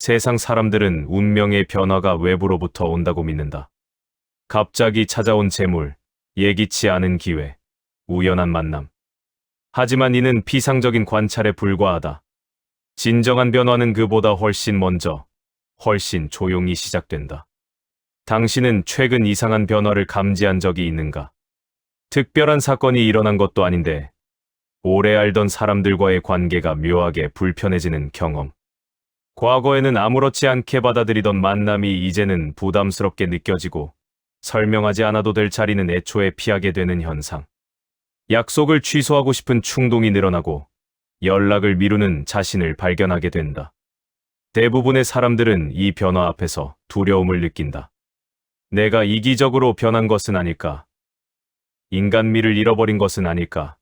세상 사람들은 운명의 변화가 외부로부터 온다고 믿는다. 갑자기 찾아온 재물, 예기치 않은 기회, 우연한 만남. 하지만 이는 피상적인 관찰에 불과하다. 진정한 변화는 그보다 훨씬 먼저, 훨씬 조용히 시작된다. 당신은 최근 이상한 변화를 감지한 적이 있는가? 특별한 사건이 일어난 것도 아닌데, 오래 알던 사람들과의 관계가 묘하게 불편해지는 경험. 과거에는 아무렇지 않게 받아들이던 만남이 이제는 부담스럽게 느껴지고, 설명하지 않아도 될 자리는 애초에 피하게 되는 현상. 약속을 취소하고 싶은 충동이 늘어나고, 연락을 미루는 자신을 발견하게 된다. 대부분의 사람들은 이 변화 앞에서 두려움을 느낀다. 내가 이기적으로 변한 것은 아닐까? 인간미를 잃어버린 것은 아닐까?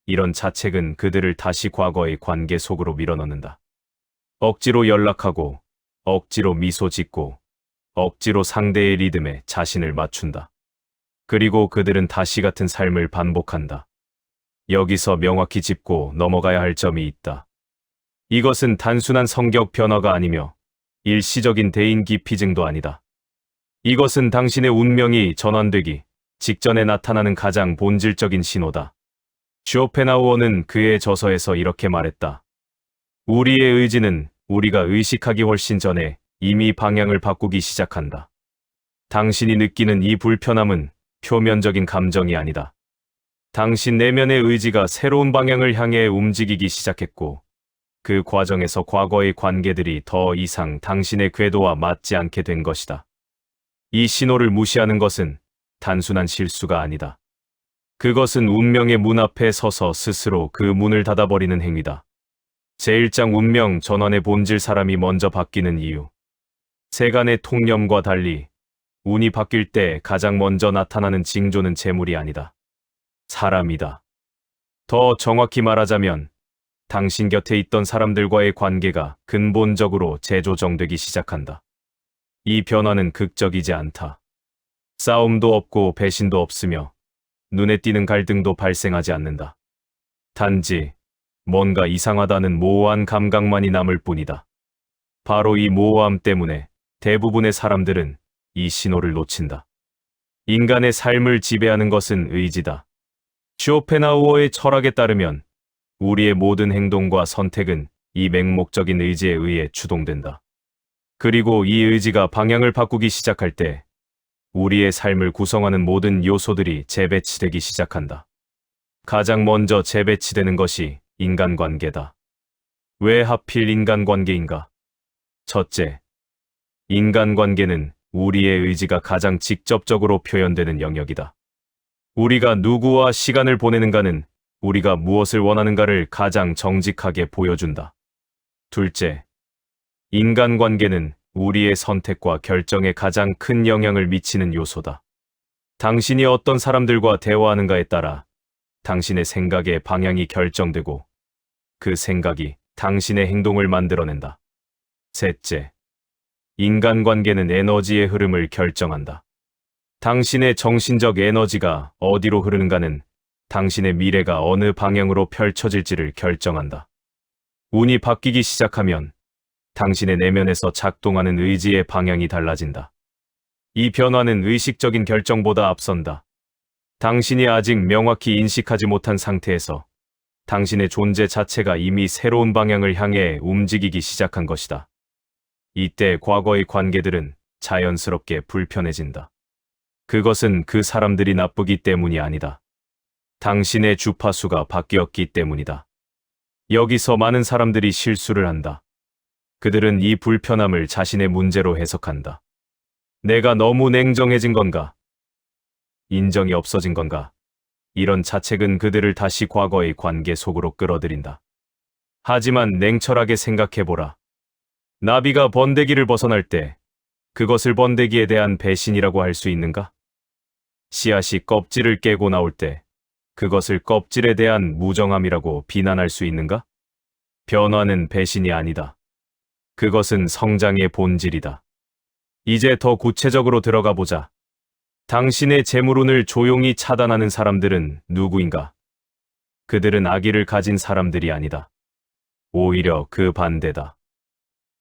이런 자책은 그들을 다시 과거의 관계 속으로 밀어넣는다. 억지로 연락하고, 억지로 미소 짓고, 억지로 상대의 리듬에 자신을 맞춘다. 그리고 그들은 다시 같은 삶을 반복한다. 여기서 명확히 짚고 넘어가야 할 점이 있다. 이것은 단순한 성격 변화가 아니며 일시적인 대인 기피증도 아니다. 이것은 당신의 운명이 전환되기 직전에 나타나는 가장 본질적인 신호다. 쇼펜하우어는 그의 저서에서 이렇게 말했다. 우리의 의지는 우리가 의식하기 훨씬 전에 이미 방향을 바꾸기 시작한다. 당신이 느끼는 이 불편함은 표면적인 감정이 아니다. 당신 내면의 의지가 새로운 방향을 향해 움직이기 시작했고, 그 과정에서 과거의 관계들이 더 이상 당신의 궤도와 맞지 않게 된 것이다. 이 신호를 무시하는 것은 단순한 실수가 아니다. 그것은 운명의 문 앞에 서서 스스로 그 문을 닫아버리는 행위다. 제1장 운명 전환의 본질 사람이 먼저 바뀌는 이유. 세간의 통념과 달리 운이 바뀔 때 가장 먼저 나타나는 징조는 재물이 아니다. 사람이다. 더 정확히 말하자면 당신 곁에 있던 사람들과의 관계가 근본적으로 재조정되기 시작한다. 이 변화는 극적이지 않다. 싸움도 없고 배신도 없으며 눈에 띄는 갈등도 발생하지 않는다. 단지 뭔가 이상하다는 모호한 감각만이 남을 뿐이다. 바로 이 모호함 때문에 대부분의 사람들은 이 신호를 놓친다. 인간의 삶을 지배하는 것은 의지다. 쇼펜하우어의 철학에 따르면 우리의 모든 행동과 선택은 이 맹목적인 의지에 의해 추동된다. 그리고 이 의지가 방향을 바꾸기 시작할 때 우리의 삶을 구성하는 모든 요소들이 재배치되기 시작한다. 가장 먼저 재배치되는 것이 인간관계다. 왜 하필 인간관계인가? 첫째, 인간관계는 우리의 의지가 가장 직접적으로 표현되는 영역이다. 우리가 누구와 시간을 보내는가는 우리가 무엇을 원하는가를 가장 정직하게 보여준다. 둘째, 인간관계는 우리의 선택과 결정에 가장 큰 영향을 미치는 요소다. 당신이 어떤 사람들과 대화하는가에 따라 당신의 생각의 방향이 결정되고 그 생각이 당신의 행동을 만들어낸다. 셋째, 인간관계는 에너지의 흐름을 결정한다. 당신의 정신적 에너지가 어디로 흐르는가는 당신의 미래가 어느 방향으로 펼쳐질지를 결정한다. 운이 바뀌기 시작하면 당신의 내면에서 작동하는 의지의 방향이 달라진다. 이 변화는 의식적인 결정보다 앞선다. 당신이 아직 명확히 인식하지 못한 상태에서 당신의 존재 자체가 이미 새로운 방향을 향해 움직이기 시작한 것이다. 이때 과거의 관계들은 자연스럽게 불편해진다. 그것은 그 사람들이 나쁘기 때문이 아니다. 당신의 주파수가 바뀌었기 때문이다. 여기서 많은 사람들이 실수를 한다. 그들은 이 불편함을 자신의 문제로 해석한다. 내가 너무 냉정해진 건가? 인정이 없어진 건가? 이런 자책은 그들을 다시 과거의 관계 속으로 끌어들인다. 하지만 냉철하게 생각해보라. 나비가 번데기를 벗어날 때 그것을 번데기에 대한 배신이라고 할 수 있는가? 씨앗이 껍질을 깨고 나올 때 그것을 껍질에 대한 무정함이라고 비난할 수 있는가? 변화는 배신이 아니다. 그것은 성장의 본질이다. 이제 더 구체적으로 들어가 보자. 당신의 재물운을 조용히 차단하는 사람들은 누구인가? 그들은 악의를 가진 사람들이 아니다. 오히려 그 반대다.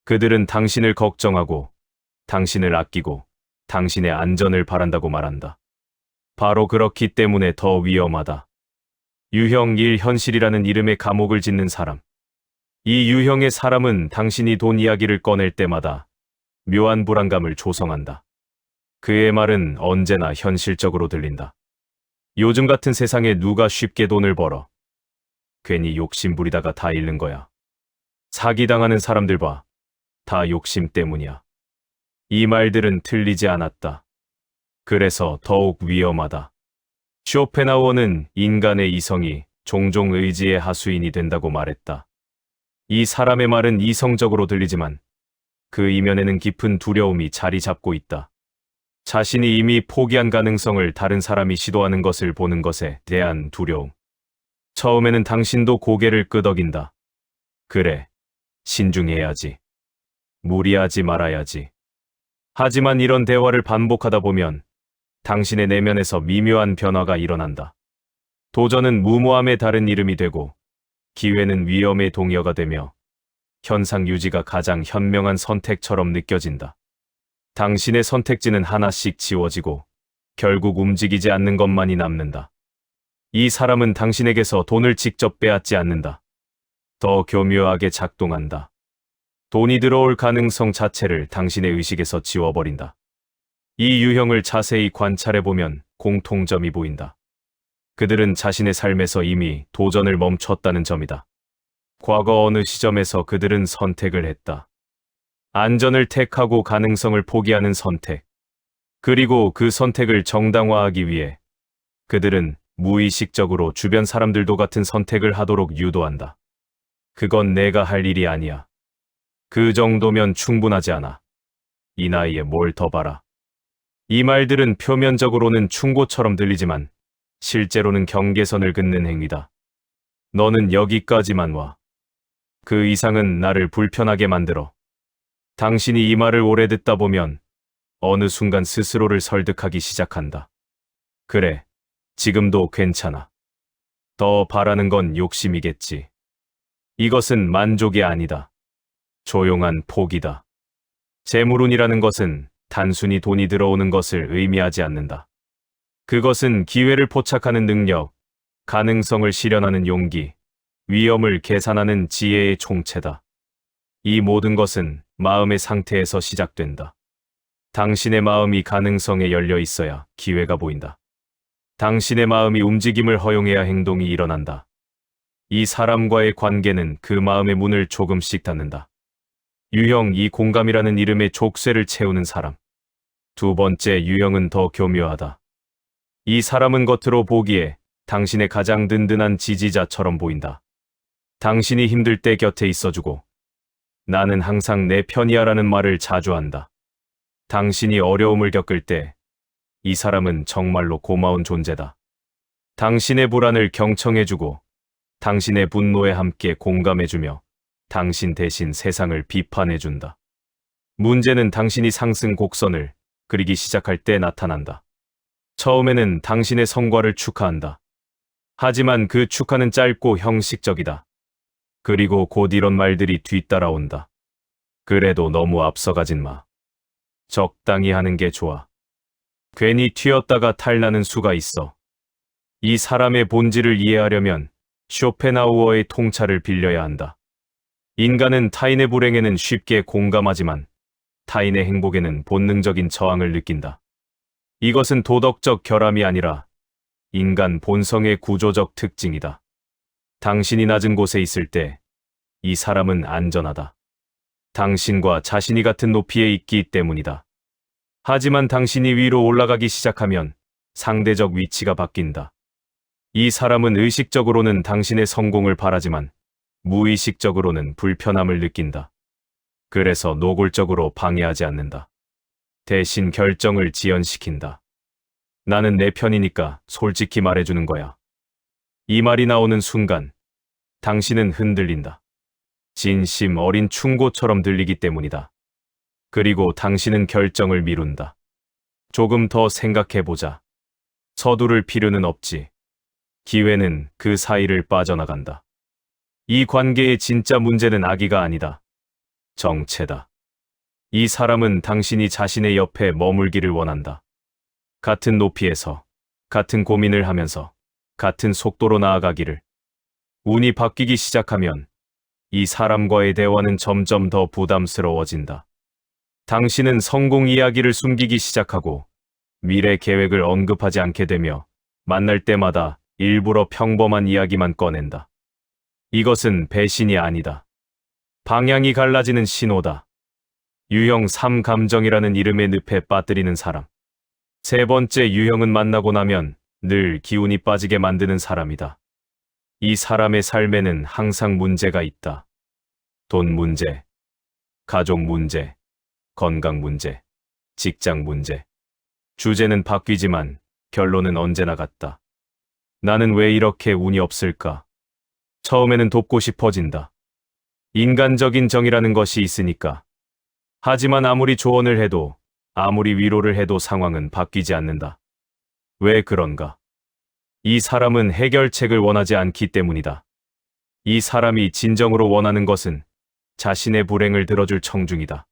그들은 당신을 걱정하고, 당신을 아끼고, 당신의 안전을 바란다고 말한다. 바로 그렇기 때문에 더 위험하다. 유형 1 현실이라는 이름의 감옥을 짓는 사람. 이 유형의 사람은 당신이 돈 이야기를 꺼낼 때마다 묘한 불안감을 조성한다. 그의 말은 언제나 현실적으로 들린다. 요즘 같은 세상에 누가 쉽게 돈을 벌어? 괜히 욕심 부리다가 다 잃는 거야. 사기당하는 사람들 봐. 다 욕심 때문이야. 이 말들은 틀리지 않았다. 그래서 더욱 위험하다. 쇼펜하우어는 인간의 이성이 종종 의지의 하수인이 된다고 말했다. 이 사람의 말은 이성적으로 들리지만 그 이면에는 깊은 두려움이 자리 잡고 있다. 자신이 이미 포기한 가능성을 다른 사람이 시도하는 것을 보는 것에 대한 두려움. 처음에는 당신도 고개를 끄덕인다. 그래, 신중해야지. 무리하지 말아야지. 하지만 이런 대화를 반복하다 보면 당신의 내면에서 미묘한 변화가 일어난다. 도전은 무모함의 다른 이름이 되고 기회는 위험의 동요가 되며 현상 유지가 가장 현명한 선택처럼 느껴진다. 당신의 선택지는 하나씩 지워지고 결국 움직이지 않는 것만이 남는다. 이 사람은 당신에게서 돈을 직접 빼앗지 않는다. 더 교묘하게 작동한다. 돈이 들어올 가능성 자체를 당신의 의식에서 지워버린다. 이 유형을 자세히 관찰해보면 공통점이 보인다. 그들은 자신의 삶에서 이미 도전을 멈췄다는 점이다. 과거 어느 시점에서 그들은 선택을 했다. 안전을 택하고 가능성을 포기하는 선택. 그리고 그 선택을 정당화하기 위해 그들은 무의식적으로 주변 사람들도 같은 선택을 하도록 유도한다. 그건 내가 할 일이 아니야. 그 정도면 충분하지 않아. 이 나이에 뭘 더 바라. 이 말들은 표면적으로는 충고처럼 들리지만 실제로는 경계선을 긋는 행위다. 너는 여기까지만 와. 그 이상은 나를 불편하게 만들어. 당신이 이 말을 오래 듣다 보면 어느 순간 스스로를 설득하기 시작한다. 그래, 지금도 괜찮아. 더 바라는 건 욕심이겠지. 이것은 만족이 아니다. 조용한 포기다. 재물운이라는 것은 단순히 돈이 들어오는 것을 의미하지 않는다. 그것은 기회를 포착하는 능력, 가능성을 실현하는 용기, 위험을 계산하는 지혜의 총체다. 이 모든 것은 마음의 상태에서 시작된다. 당신의 마음이 가능성에 열려 있어야 기회가 보인다. 당신의 마음이 움직임을 허용해야 행동이 일어난다. 이 사람과의 관계는 그 마음의 문을 조금씩 닫는다. 유형 2 공감이라는 이름의 족쇄를 채우는 사람. 두 번째 유형은 더 교묘하다. 이 사람은 겉으로 보기에 당신의 가장 든든한 지지자처럼 보인다. 당신이 힘들 때 곁에 있어주고 나는 항상 내 편이야라는 말을 자주 한다. 당신이 어려움을 겪을 때 이 사람은 정말로 고마운 존재다. 당신의 불안을 경청해주고 당신의 분노에 함께 공감해주며 당신 대신 세상을 비판해준다. 문제는 당신이 상승 곡선을 그리기 시작할 때 나타난다. 처음에는 당신의 성과를 축하한다. 하지만 그 축하는 짧고 형식적이다. 그리고 곧 이런 말들이 뒤따라온다. 그래도 너무 앞서가진 마. 적당히 하는 게 좋아. 괜히 튀었다가 탈나는 수가 있어. 이 사람의 본질을 이해하려면 쇼펜하우어의 통찰을 빌려야 한다. 인간은 타인의 불행에는 쉽게 공감하지만 타인의 행복에는 본능적인 저항을 느낀다. 이것은 도덕적 결함이 아니라 인간 본성의 구조적 특징이다. 당신이 낮은 곳에 있을 때 이 사람은 안전하다. 당신과 자신이 같은 높이에 있기 때문이다. 하지만 당신이 위로 올라가기 시작하면 상대적 위치가 바뀐다. 이 사람은 의식적으로는 당신의 성공을 바라지만 무의식적으로는 불편함을 느낀다. 그래서 노골적으로 방해하지 않는다. 대신 결정을 지연시킨다. 나는 내 편이니까 솔직히 말해주는 거야. 이 말이 나오는 순간 당신은 흔들린다. 진심 어린 충고처럼 들리기 때문이다. 그리고 당신은 결정을 미룬다. 조금 더 생각해보자. 서두를 필요는 없지. 기회는 그 사이를 빠져나간다. 이 관계의 진짜 문제는 아기가 아니다. 정체다. 이 사람은 당신이 자신의 옆에 머물기를 원한다. 같은 높이에서, 같은 고민을 하면서, 같은 속도로 나아가기를. 운이 바뀌기 시작하면 이 사람과의 대화는 점점 더 부담스러워진다. 당신은 성공 이야기를 숨기기 시작하고 미래 계획을 언급하지 않게 되며 만날 때마다 일부러 평범한 이야기만 꺼낸다. 이것은 배신이 아니다. 방향이 갈라지는 신호다. 유형 3감정이라는 이름의 늪에 빠뜨리는 사람. 세 번째 유형은 만나고 나면 늘 기운이 빠지게 만드는 사람이다. 이 사람의 삶에는 항상 문제가 있다. 돈 문제, 가족 문제, 건강 문제, 직장 문제. 주제는 바뀌지만 결론은 언제나 같다. 나는 왜 이렇게 운이 없을까? 처음에는 돕고 싶어진다. 인간적인 정이라는 것이 있으니까. 하지만 아무리 조언을 해도, 아무리 위로를 해도 상황은 바뀌지 않는다. 왜 그런가? 이 사람은 해결책을 원하지 않기 때문이다. 이 사람이 진정으로 원하는 것은 자신의 불행을 들어줄 청중이다.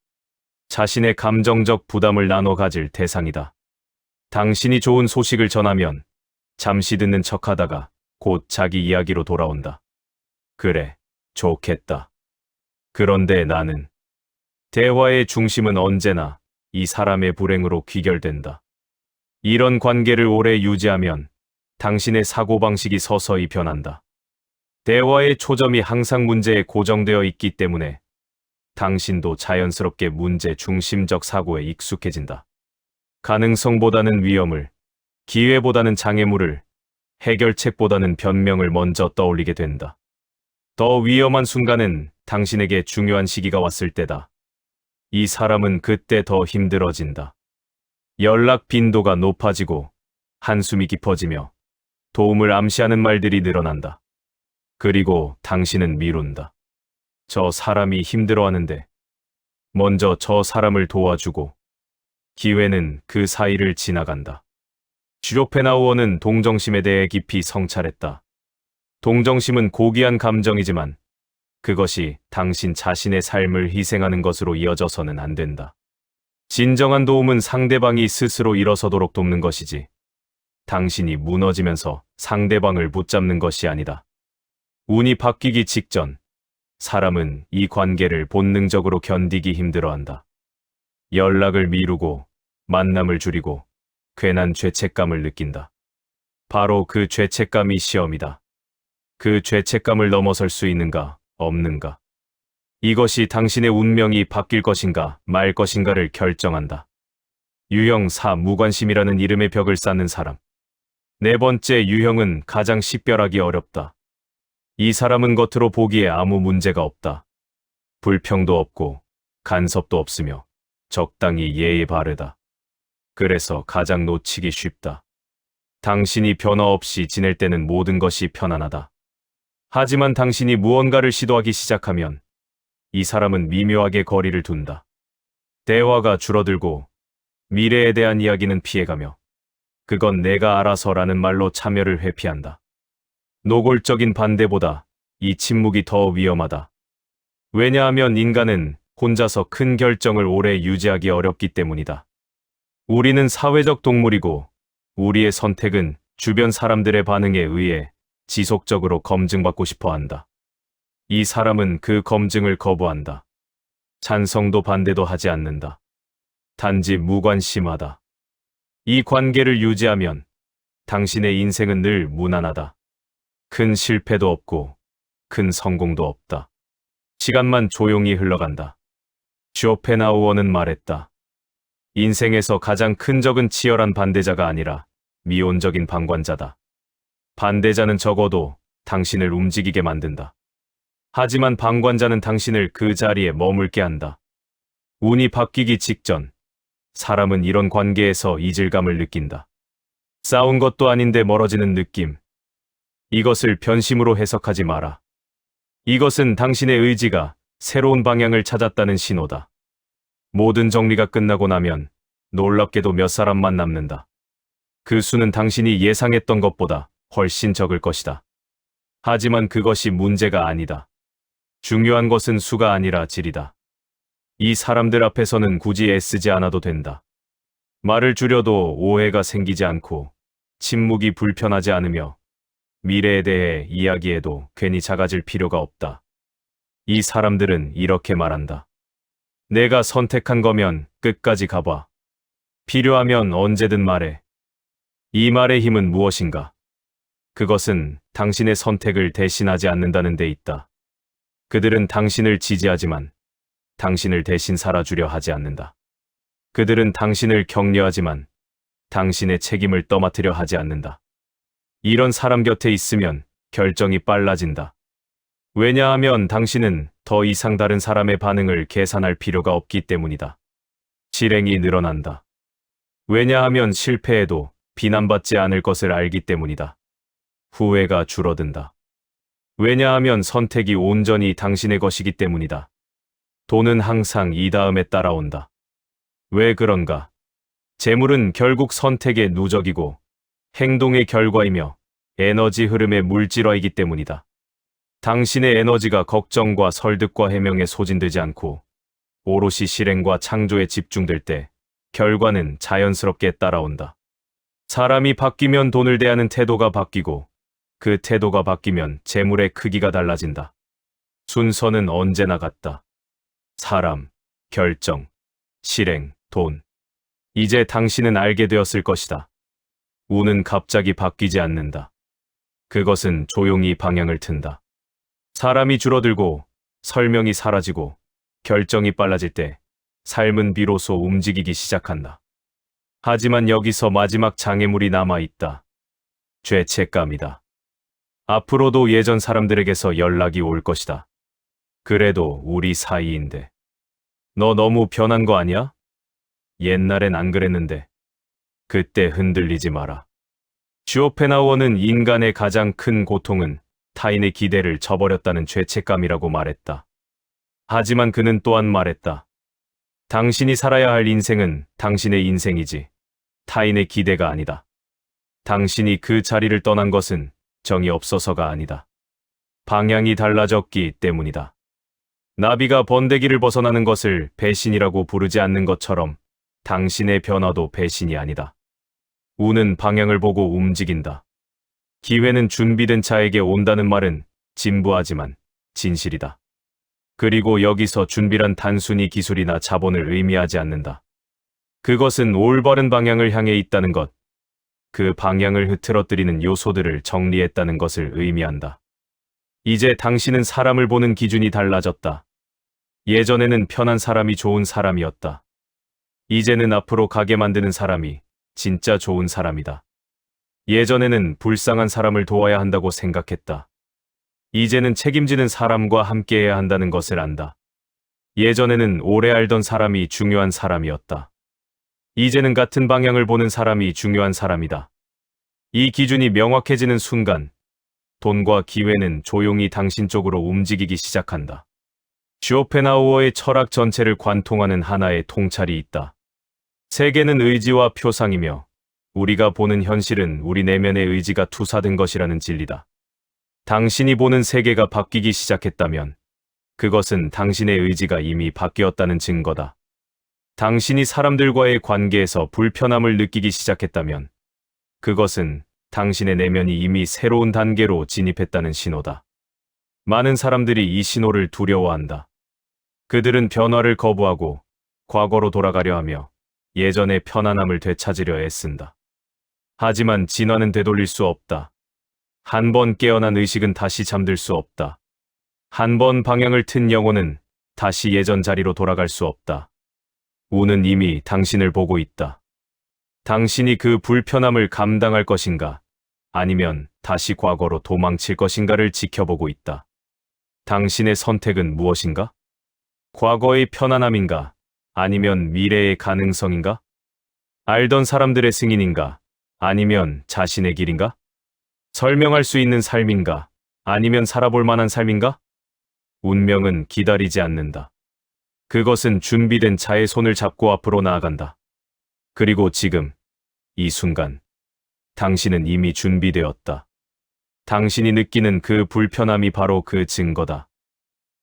자신의 감정적 부담을 나눠 가질 대상이다. 당신이 좋은 소식을 전하면 잠시 듣는 척하다가 곧 자기 이야기로 돌아온다. 그래, 좋겠다. 그런데 나는 대화의 중심은 언제나 이 사람의 불행으로 귀결된다. 이런 관계를 오래 유지하면 당신의 사고방식이 서서히 변한다. 대화의 초점이 항상 문제에 고정되어 있기 때문에 당신도 자연스럽게 문제 중심적 사고에 익숙해진다. 가능성보다는 위험을, 기회보다는 장애물을, 해결책보다는 변명을 먼저 떠올리게 된다. 더 위험한 순간은 당신에게 중요한 시기가 왔을 때다. 이 사람은 그때 더 힘들어진다. 연락 빈도가 높아지고 한숨이 깊어지며 도움을 암시하는 말들이 늘어난다. 그리고 당신은 미룬다. 저 사람이 힘들어하는데 먼저 저 사람을 도와주고 기회는 그 사이를 지나간다. 쇼펜하우어는 동정심에 대해 깊이 성찰했다. 동정심은 고귀한 감정이지만 그것이 당신 자신의 삶을 희생하는 것으로 이어져서는 안 된다. 진정한 도움은 상대방이 스스로 일어서도록 돕는 것이지 당신이 무너지면서 상대방을 붙잡는 것이 아니다. 운이 바뀌기 직전 사람은 이 관계를 본능적으로 견디기 힘들어한다. 연락을 미루고 만남을 줄이고 괜한 죄책감을 느낀다. 바로 그 죄책감이 시험이다. 그 죄책감을 넘어설 수 있는가, 없는가. 이것이 당신의 운명이 바뀔 것인가 말 것인가를 결정한다. 유형 4 무관심이라는 이름의 벽을 쌓는 사람. 네 번째 유형은 가장 식별하기 어렵다. 이 사람은 겉으로 보기에 아무 문제가 없다. 불평도 없고 간섭도 없으며 적당히 예의 바르다. 그래서 가장 놓치기 쉽다. 당신이 변화 없이 지낼 때는 모든 것이 편안하다. 하지만 당신이 무언가를 시도하기 시작하면 이 사람은 미묘하게 거리를 둔다. 대화가 줄어들고 미래에 대한 이야기는 피해가며 그건 내가 알아서라는 말로 참여를 회피한다. 노골적인 반대보다 이 침묵이 더 위험하다. 왜냐하면 인간은 혼자서 큰 결정을 오래 유지하기 어렵기 때문이다. 우리는 사회적 동물이고 우리의 선택은 주변 사람들의 반응에 의해 지속적으로 검증받고 싶어 한다. 이 사람은 그 검증을 거부한다. 찬성도 반대도 하지 않는다. 단지 무관심하다. 이 관계를 유지하면 당신의 인생은 늘 무난하다. 큰 실패도 없고 큰 성공도 없다. 시간만 조용히 흘러간다. 쇼펜하우어는 말했다. 인생에서 가장 큰 적은 치열한 반대자가 아니라 미온적인 방관자다. 반대자는 적어도 당신을 움직이게 만든다. 하지만 방관자는 당신을 그 자리에 머물게 한다. 운이 바뀌기 직전 사람은 이런 관계에서 이질감을 느낀다. 싸운 것도 아닌데 멀어지는 느낌. 이것을 변심으로 해석하지 마라. 이것은 당신의 의지가 새로운 방향을 찾았다는 신호다. 모든 정리가 끝나고 나면 놀랍게도 몇 사람만 남는다. 그 수는 당신이 예상했던 것보다 훨씬 적을 것이다. 하지만 그것이 문제가 아니다. 중요한 것은 수가 아니라 질이다. 이 사람들 앞에서는 굳이 애쓰지 않아도 된다. 말을 줄여도 오해가 생기지 않고 침묵이 불편하지 않으며 미래에 대해 이야기해도 괜히 작아질 필요가 없다. 이 사람들은 이렇게 말한다. 내가 선택한 거면 끝까지 가봐. 필요하면 언제든 말해. 이 말의 힘은 무엇인가? 그것은 당신의 선택을 대신하지 않는다는 데 있다. 그들은 당신을 지지하지만 당신을 대신 살아주려 하지 않는다. 그들은 당신을 격려하지만 당신의 책임을 떠맡으려 하지 않는다. 이런 사람 곁에 있으면 결정이 빨라진다. 왜냐하면 당신은 더 이상 다른 사람의 반응을 계산할 필요가 없기 때문이다. 실행이 늘어난다. 왜냐하면 실패해도 비난받지 않을 것을 알기 때문이다. 후회가 줄어든다. 왜냐하면 선택이 온전히 당신의 것이기 때문이다. 돈은 항상 이 다음에 따라온다. 왜 그런가? 재물은 결국 선택의 누적이고 행동의 결과이며 에너지 흐름의 물질화이기 때문이다. 당신의 에너지가 걱정과 설득과 해명에 소진되지 않고 오롯이 실행과 창조에 집중될 때 결과는 자연스럽게 따라온다. 사람이 바뀌면 돈을 대하는 태도가 바뀌고 그 태도가 바뀌면 재물의 크기가 달라진다. 순서는 언제나 같다. 사람, 결정, 실행, 돈. 이제 당신은 알게 되었을 것이다. 운은 갑자기 바뀌지 않는다. 그것은 조용히 방향을 튼다. 사람이 줄어들고 설명이 사라지고 결정이 빨라질 때 삶은 비로소 움직이기 시작한다. 하지만 여기서 마지막 장애물이 남아있다. 죄책감이다. 앞으로도 예전 사람들에게서 연락이 올 것이다. 그래도 우리 사이인데. 너 너무 변한 거 아니야? 옛날엔 안 그랬는데. 그때 흔들리지 마라. 쇼펜하우어는 인간의 가장 큰 고통은 타인의 기대를 저버렸다는 죄책감이라고 말했다. 하지만 그는 또한 말했다. 당신이 살아야 할 인생은 당신의 인생이지 타인의 기대가 아니다. 당신이 그 자리를 떠난 것은 정이 없어서가 아니다. 방향이 달라졌기 때문이다. 나비가 번데기를 벗어나는 것을 배신이라고 부르지 않는 것처럼 당신의 변화도 배신이 아니다. 운은 방향을 보고 움직인다. 기회는 준비된 자에게 온다는 말은 진부하지만 진실이다. 그리고 여기서 준비란 단순히 기술이나 자본을 의미하지 않는다. 그것은 올바른 방향을 향해 있다는 것, 그 방향을 흐트러뜨리는 요소들을 정리했다는 것을 의미한다. 이제 당신은 사람을 보는 기준이 달라졌다. 예전에는 편한 사람이 좋은 사람이었다. 이제는 앞으로 가게 만드는 사람이 진짜 좋은 사람이다. 예전에는 불쌍한 사람을 도와야 한다고 생각했다. 이제는 책임지는 사람과 함께해야 한다는 것을 안다. 예전에는 오래 알던 사람이 중요한 사람이었다. 이제는 같은 방향을 보는 사람이 중요한 사람이다. 이 기준이 명확해지는 순간, 돈과 기회는 조용히 당신 쪽으로 움직이기 시작한다. 쇼펜하우어의 철학 전체를 관통하는 하나의 통찰이 있다. 세계는 의지와 표상이며 우리가 보는 현실은 우리 내면의 의지가 투사된 것이라는 진리다. 당신이 보는 세계가 바뀌기 시작했다면 그것은 당신의 의지가 이미 바뀌었다는 증거다. 당신이 사람들과의 관계에서 불편함을 느끼기 시작했다면 그것은 당신의 내면이 이미 새로운 단계로 진입했다는 신호다. 많은 사람들이 이 신호를 두려워한다. 그들은 변화를 거부하고 과거로 돌아가려 하며 예전의 편안함을 되찾으려 애쓴다. 하지만 진화는 되돌릴 수 없다. 한 번 깨어난 의식은 다시 잠들 수 없다. 한 번 방향을 튼 영혼은 다시 예전 자리로 돌아갈 수 없다. 운은 이미 당신을 보고 있다. 당신이 그 불편함을 감당할 것인가, 아니면 다시 과거로 도망칠 것인가를 지켜보고 있다. 당신의 선택은 무엇인가? 과거의 편안함인가? 아니면 미래의 가능성인가? 알던 사람들의 승인인가? 아니면 자신의 길인가? 설명할 수 있는 삶인가? 아니면 살아볼 만한 삶인가? 운명은 기다리지 않는다. 그것은 준비된 자의 손을 잡고 앞으로 나아간다. 그리고 지금, 이 순간, 당신은 이미 준비되었다. 당신이 느끼는 그 불편함이 바로 그 증거다.